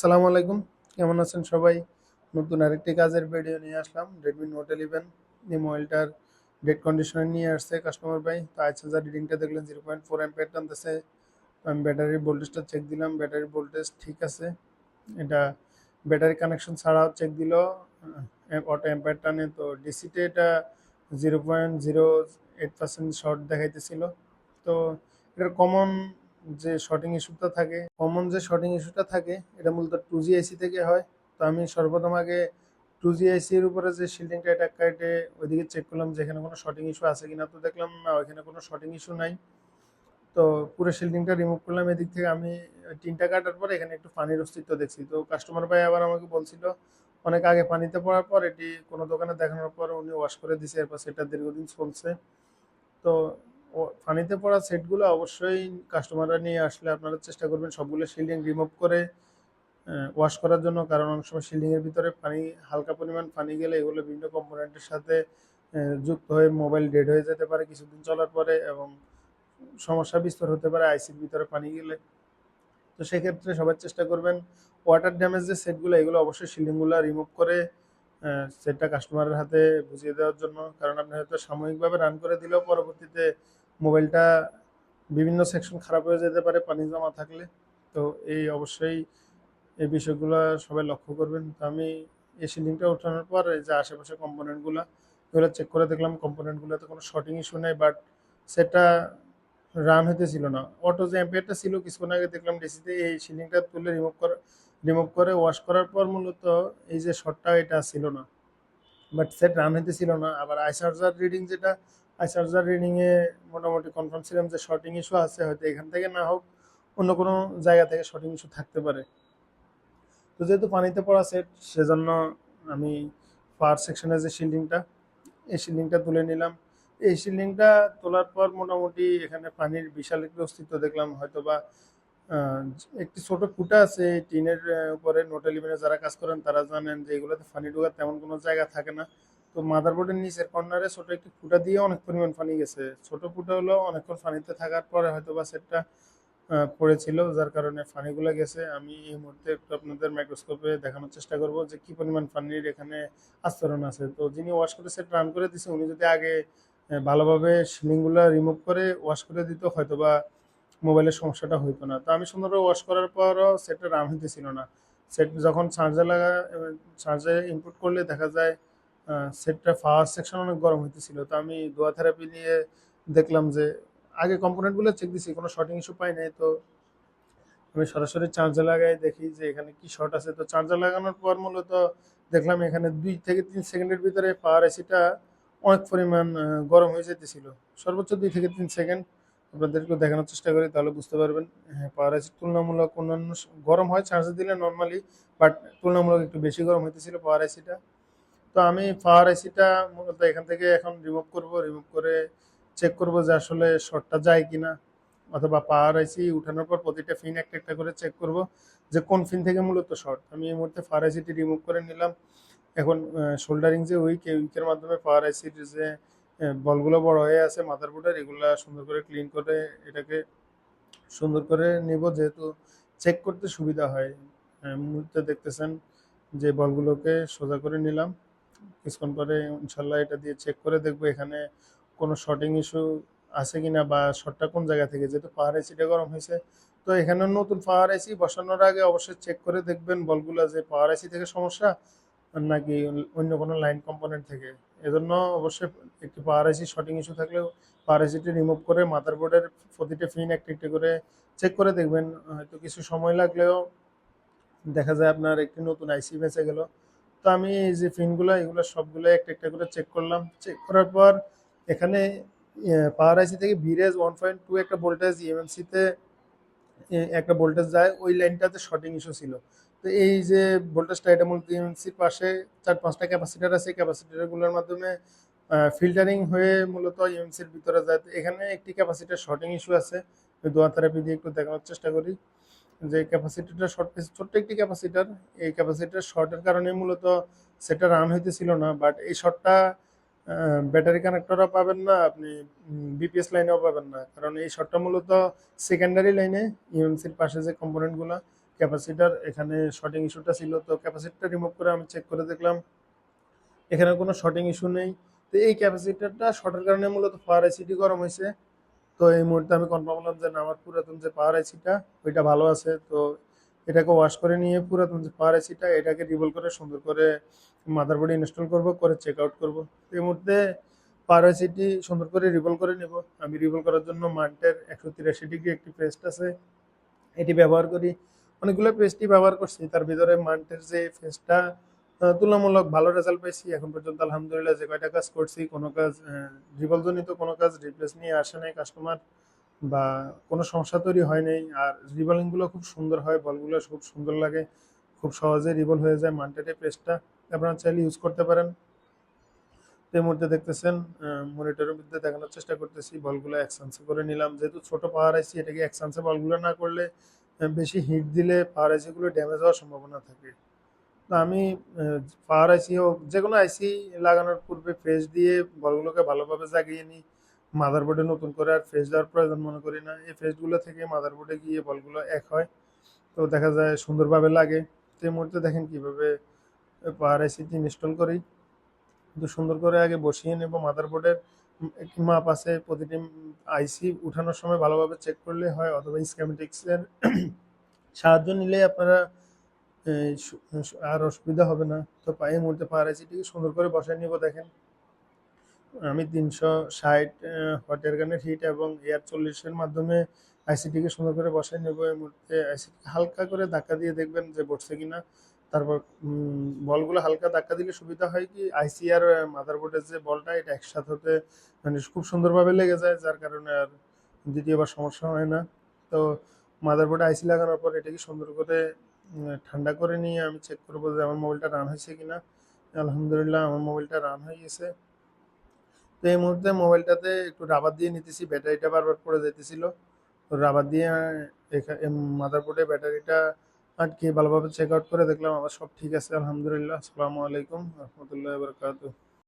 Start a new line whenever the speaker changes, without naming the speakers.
আসসালামু আলাইকুম, কেমন আছেন সবাই? নতুন আরেকটি কাজের ভিডিও নিয়ে আসলাম। Redmi Note 11 এই মোবাইলটার ডেড কন্ডিশনে নিয়ে আসছে কাস্টমার ভাই। তো আচ্ছা, যা রিডিংটা দেখলেন 0.4 অ্যাম্পিয়ার টানতেছে। আমি ব্যাটারির ভোল্টেজটা চেক দিলাম, ব্যাটারির ভোল্টেজ ঠিক আছে। এটা ব্যাটারি কানেকশন ছাড়াও চেক দিল, অটো অ্যাম্পিয়ার টানে। তো ডিসিতে এটা 0.08% শর্ট দেখাইতেছিল। তো এটার কমন যে শর্টিং ইস্যুটা থাকে এটা মূলত 2G আইসি থেকে হয়। তো আমি সর্বপ্রথম আগে 2G আইসি এর উপরে যে শিল্ডিংটা এটা কেটে ওইদিকে চেক করলাম যে এখানে কোনো শর্টিং ইস্যু আছে কিনা। তো দেখলাম না, ওইখানে কোনো শর্টিং ইস্যু নাই। তো পুরো শিল্ডিংটা রিমুভ করলাম। এদিক থেকে আমি টিনটা কাটার পরে এখানে একটু পানির অস্তিত্ব দেখছি। তো কাস্টমার ভাই আবার আমাকে বলছিল অনেক আগে পানিতে পড়ার পর এটি কোনো দোকানে দেখানোর পর উনি ওয়াশ করে দিছে, এরপর সেটা দীর্ঘদিন চলছে। তো পানিতে পড়া সেটগুলো অবশ্যই কাস্টমাররা নিয়ে আসলে আপনারা চেষ্টা করবেন সবগুলো শিল্ডিং রিমুভ করে ওয়াশ করার জন্য। কারণ অনেক সময় শিল্ডিংয়ের ভিতরে পানি, হালকা পরিমাণ পানি গেলে এগুলো বিভিন্ন কম্পোনেন্টের সাথে যুক্ত হয়ে মোবাইল ডেড হয়ে যেতে পারে কিছুদিন চলার পরে, এবং সমস্যা বিস্তর হতে পারে আইসির ভিতরে পানি গেলে। তো সেক্ষেত্রে সবাই চেষ্টা করবেন ওয়াটার ড্যামেজ যে সেটগুলো এগুলো অবশ্যই শিলিংগুলো রিমুভ করে সেটটা কাস্টমারের হাতে বুঝিয়ে দেওয়ার জন্য। কারণ আপনি হয়তো সাময়িকভাবে রান করে দিলেও পরবর্তীতে মোবাইলটা বিভিন্ন সেকশন খারাপ হয়ে যেতে পারে পানি জমা থাকলে। তো অবশ্যই এই বিষয়গুলো সবাই লক্ষ্য করবেন। তো আমি এই শিলিংটা ওঠানোর পর এই যে আশেপাশে কম্পোনেন্টগুলো এগুলো চেক করে দেখলাম কম্পোনেন্টগুলোতে কোনো শর্টিং ইস্যু নেই, বাট সেটা রান হইতেছিল না। অটো যে অ্যাম্পিয়ারটা ছিল কিছুক্ষণ আগে দেখলাম ডিসিতে, এই শিলিংটা তুলে রিমুভ করে ওয়াশ করার পর মূলত এই যে শর্টটা এটা ছিল না, বাট সেট রান হইতেছিল না। আবার আই চার্জার রিডিংয়ে মোটামুটি কনফার্ম ছিলাম যে শর্টিং ইস্যু আছে, হয়তো এখান থেকে না হোক অন্য কোনো জায়গা থেকে শর্টিং ইস্যু থাকতে পারে। তো যেহেতু পানিতে পড়া সেট, সেজন্য আমি পাওয়ার সেকশনের যে শিল্ডিংটা এই শিল্ডিংটা তুলে নিলাম। এই শিল্ডিংটা তোলার পর মোটামুটি এখানে পানির বিশাল একটি অস্তিত্ব দেখলাম। হয়তো বা আহ, একটি ছোট ফুটা আছে এই টিনের উপরে। নোট 11 যারা কাজ করেন তারা জানেন যে এগুলোতে পানি ঢোকার তেমন কোনো জায়গা থাকে না। তো মাদারবোর্ডের নিচের কর্নারে ছোট একটি ফুটা দিয়ে অনেক পরিমাণ পানি গেছে। ছোট ফুটা হলো অনেকক্ষণ পানিতে থাকার পরে হয়তো বা সেটটা পড়েছিল, যার কারণে পানিগুলো গেছে। আমি এই মুহূর্তে একটু আপনাদের মাইক্রোস্কোপে দেখানোর চেষ্টা করব যে কি পরিমাণ পানির এখানে আস্তরণ আছে। তো যিনি ওয়াশ করে সেট রান করে দিছে উনি যদি আগে ভালোভাবে শিলিংগুলো রিমুভ করে ওয়াশ করে দিত হয়তো বা মোবাইলের সমস্যাটা হইতো না। তো আমি সুন্দরভাবে ওয়াশ করার পরও সেটটা রান হইতেছিল না। সেট যখন চার্জে ইনপুট করলে দেখা যায় সেটটা ফার্স্ট সেকশন অনেক গরম হইতেছিল। তো আমি দোয়া থেরাপি নিয়ে দেখলাম যে আগে কম্পোনেন্টগুলো চেক দিছি, কোনো শর্টিং ইস্যু পাই নাই। তো আমি সরাসরি চার্জে লাগাই দেখি যে এখানে কি শর্ট আছে। তো চার্জার লাগানোর পর মূলত দেখলাম এখানে 2 থেকে 3 সেকেন্ডের ভিতরে পাওয়ার এসিটা অনেক পরিমাণ গরম হয়ে যেতেছিল। সর্বোচ্চ 2 থেকে 3 সেকেন্ড। আপনাদেরকে দেখানোর চেষ্টা করি তাহলে বুঝতে পারবেন। হ্যাঁ, পাওয়ার এসি তুলনামূলক অন্যান্য গরম হয় চার্জে দিলে নর্মালি, বাট তুলনামূলক একটু বেশি গরম হইতেছিল পাওয়ার এসিটা। তো আমি পাওয়ার এসিটা মূলত এখান থেকে এখন রিমুভ করে চেক করব যে আসলে শর্টটা যায় কিনা, অথবা পাওয়ার আইসি উঠানোর পর প্রতিটা পিন একটা একটা করে চেক করব যে কোন পিন থেকে মূলত শর্ট। আমি এই মুহূর্তে পাওয়ার আইসিটি রিমুভ করে নিলাম। এখন শোল্ডারিং যে উইকের মাধ্যমে পাওয়ার আইসির যে বলগুলো বড় হয়ে আছে মাদারবোর্ডের, এগুলা সুন্দর করে ক্লিন করে এটাকে সুন্দর করে নিব, যেহেতু চেক করতে সুবিধা হয়। মুহূর্তে দেখতেছেন যে বলগুলোকে সোজা করে নিলাম। কিছুক্ষণ পরে ইনশাল্লাহ এটা দিয়ে চেক করে দেখবো এখানে কোনো শর্টিং ইস্যু আছে কিনা, বা শর্টটা কোন জায়গা থেকে। যেহেতু পাওয়ার আইসিটা গরম হয়েছে, তো এখানে নতুন পাওয়ার আইসি বসানোর আগে অবশ্যই চেক করে দেখবেন বলগুলো যে পাওয়ার আইসি থেকে সমস্যা নাকি অন্য কোনো লাইন কম্পোনেন্ট থেকে। এজন্য অবশ্যই একটি পাওয়ার আইসি শর্টিং ইস্যু থাকলেও পাওয়ার আইসিটি রিমুভ করে মাদারবোর্ডের প্রতিটা পিন একটা একটা করে চেক করে দেখবেন। হয়তো কিছু সময় লাগলেও দেখা যায় আপনার একটি নতুন আইসি বেঁচে গেল। তো আমি এই যে পিনগুলো এগুলো সবগুলো একটা একটা করে চেক করলাম। চেক করার পর এখানে পাওয়ার আইসি থেকে ভিরেজ 1.2 একটা ভোল্টেজ ইএমএমসিতে একটা ভোল্টেজ যায়, ওই লাইনটাতে শর্টিং ইস্যু ছিল। তো এই যে ভোল্টেজটা এটা মূলত ইএমসির পাশে 4-5টা ক্যাপাসিটার আছে, ক্যাপাসিটারগুলোর মাধ্যমে ফিল্টারিং হয়ে মূলত ইএমসির ভিতরে যায়। তো এখানে একটি ক্যাপাসিটার শর্টিং ইস্যু আছে। ওই দোয়া থেরাপি দিয়ে একটু দেখানোর চেষ্টা করি যে ক্যাপাসিটিটা শর্ট, ছোট্ট একটি ক্যাপাসিটার। এই ক্যাপাসিটার শর্টের কারণে মূলত সেটা রান হইতেছিল না। বাট এই শর্টটা ব্যাটারি কানেক্টরও পাবেন না আপনি, বিপিএস লাইনেও পাবেন না। কারণ এই শর্টটা মূলত সেকেন্ডারি লাইনে ইএমসির পাশে যে কম্পোনেন্টগুলো ক্যাপাসিটার এখানে শর্টিং ইস্যুটা ছিল, তো ক্যাপাসিটারটা রিমুভ করে আমি চেক করে দেখলাম এখানে কোনো শর্টিং ইস্যু নেই। তো এই ক্যাপাসিটারটা শর্টের কারণে মূলত পাওয়ার আইসিটি গরম হয়েছে। তো এই মুহূর্তে আমি কনফার্ম হলাম যে না, আমার পুরাতন যে পাওয়ার আইসিটা ওইটা ভালো আছে। তো এটাকে ওয়াশ করে নিয়ে পুরাতন যে পাওয়ার আইসিটা এটাকে রিভল করে সুন্দর করে মাদারবোর্ডে ইনস্টল করব, করে চেক আউট করবো। এই মুহূর্তে পাওয়ার আইসিটি সুন্দর করে রিভল করে নেব। আমি রিভল করার জন্য মান্টের 183 ডিগ্রি একটি পেস্ট আছে, এটি ব্যবহার করি। অনেকগুলো পেস্টই ব্যবহার করছি, তার ভিতরে মান্টের যে পেস্টটা তুলনামূলক ভালো রেজাল্ট পাইছি এখন পর্যন্ত আলহামদুলিল্লাহ। যে কয়টা কাজ করছি কোনো কাজ রিভলজনিত কোনো কাজ রিপ্লেস নিয়ে আসে নাই কাস্টমার, বা কোনো সমস্যা তৈরি হয় নাই। আর রিভলিংগুলো খুব সুন্দর হয়, বলগুলো খুব সুন্দর লাগে, খুব সহজে রিভল হয়ে যায় মান্টের পেস্টটা, আপনারা চাইলে ইউজ করতে পারেন। তো এই মুহূর্তে দেখতেছেন মনিটরের মধ্যে দেখানোর চেষ্টা করতেছি বলগুলো এক্সচেঞ্জ করে নিলাম। যেহেতু ছোট পাওয়ার আইসি, এটাকে এক্সচেঞ্জে বলগুলো না করলে বেশি হিট দিলে পাওয়ার আইসিগুলো ড্যামেজ হওয়ার সম্ভাবনা থাকে। তো আমি পাওয়ার আইসি হোক যে কোনো আইসি লাগানোর পূর্বে ফ্রেশ দিয়ে বলগুলোকে ভালোভাবে জাগিয়ে নিই। মাদারবোর্ডে নতুন করে আর ফ্রেশ দেওয়ার প্রয়োজন মনে করি না, এই ফ্রেশগুলো থেকে মাদারবোর্ডে গিয়ে বলগুলো এক হয়, তো দেখা যায় সুন্দরভাবে লাগে। তো এই মুহূর্তে দেখেন কীভাবে পাওয়ার আইসিটি ইনস্টল করি। কিন্তু সুন্দর করে আগে বসিয়ে নেব। মাদারবোর্ডের একটি মাপ আছে, প্রতিটি আইসি উঠানোর সময় ভালোভাবে চেক করলে হয়, অথবা স্কিমেটিক্সের সাহায্য নিলে আপনারা আর অসুবিধা হবে না। তো এই মুহূর্তে পাওয়ার আইসিটিকে সুন্দর করে বসায় নিব। দেখেন আমি 360 হট এয়ার গানের হিট এবং এয়ার 40-এর মাধ্যমে আইসিটিকে সুন্দর করে বসায় নেব। এই মুহূর্তে আইসিটি হালকা করে ধাক্কা দিয়ে দেখবেন যে বসছে কিনা। তারপর বলগুলো হালকা ধাক্কা দিলে সুবিধা হয় কি, আইসি আর মাদারবোর্ডের যে বলটা এটা একসাথে হতে মানে খুব সুন্দরভাবে লেগে যায়, যার কারণে আর দ্বিতীয়বার সমস্যা হয় না। তো মাদারবোর্ডে আইসি লাগানোর পর এটাকে সুন্দর করে ঠান্ডা করে নিয়ে আমি চেক করবো যে আমার মোবাইলটা রান হয়েছে কিনা। আলহামদুলিল্লাহ আমার মোবাইলটা রান হয়ে গেছে। তো এই মুহূর্তে মোবাইলটাতে একটু রাবার দিয়ে নিতেছি, ব্যাটারিটা বারবার পড়ে যেতেছিল। তো রাবার দিয়ে মাদারবোর্ডে ব্যাটারিটা আটকে ভালোভাবে চেক আউট করে দেখলাম আমার সব ঠিক আছে আলহামদুলিল্লাহ। আসসালামু আলাইকুম রহমতুল্লাহ বরকাতুহ।